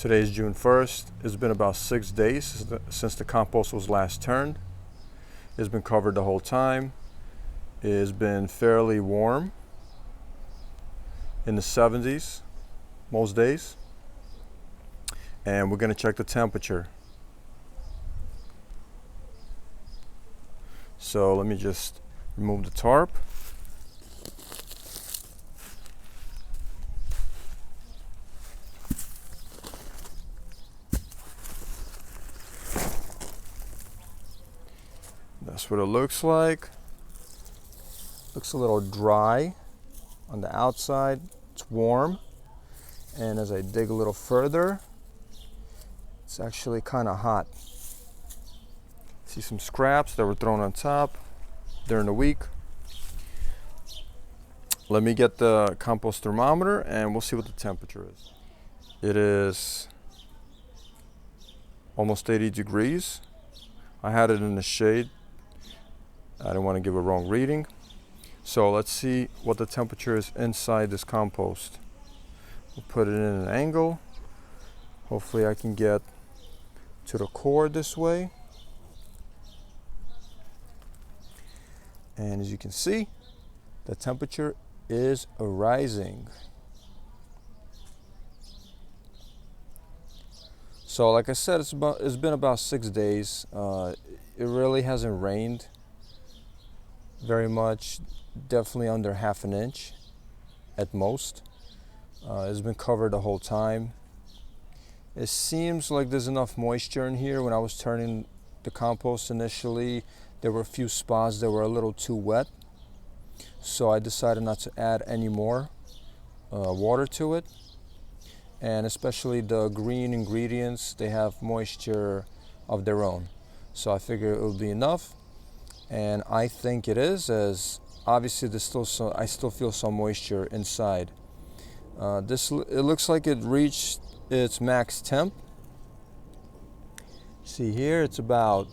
Today is June 1st. It's been about 6 days since the compost was last turned. It's been covered the whole time. It's been fairly warm, in the 70s most days. And we're going to check the temperature. So let me just remove the tarp. That's what it looks like. Looks a little dry on the outside. It's warm. And as I dig a little further, it's actually kind of hot. See some scraps that were thrown on top during the week. Let me get the compost thermometer and we'll see what the temperature is. It is almost 80 degrees. I had it in the shade. I didn't want to give a wrong reading. So let's see what the temperature is inside this compost. We'll put it in an angle. Hopefully I can get to the core this way. And as you can see, the temperature is rising. So like I said, it's been about 6 days. It really hasn't rained very much, definitely under half an inch at most. It's been covered the whole time. It seems like there's enough moisture in here. When I was turning the compost initially, there were a few spots that were a little too wet. So I decided not to add any more water to it. And especially the green ingredients, they have moisture of their own. So I figured it would be enough. And I think it is, as obviously there's still I still feel some moisture inside. It looks like it reached its max temp. See here, it's about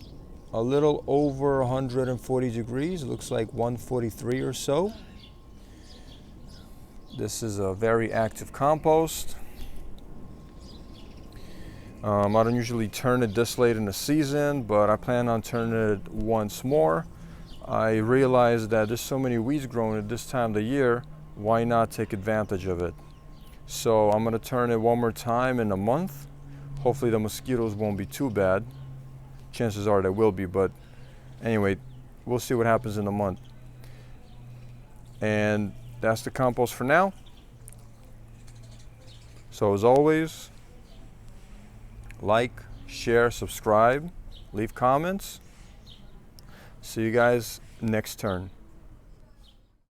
a little over 140 degrees. It looks like 143 or so. This is a very active compost. I don't usually turn it this late in the season, but I plan on turning it once more. I realized that there's so many weeds growing at this time of the year, why not take advantage of it? So I'm going to turn it one more time in a month. Hopefully the mosquitoes won't be too bad. Chances are they will be, but anyway, we'll see what happens in a month. And that's the compost for now. So as always, like, share, subscribe, leave comments. See you guys next turn.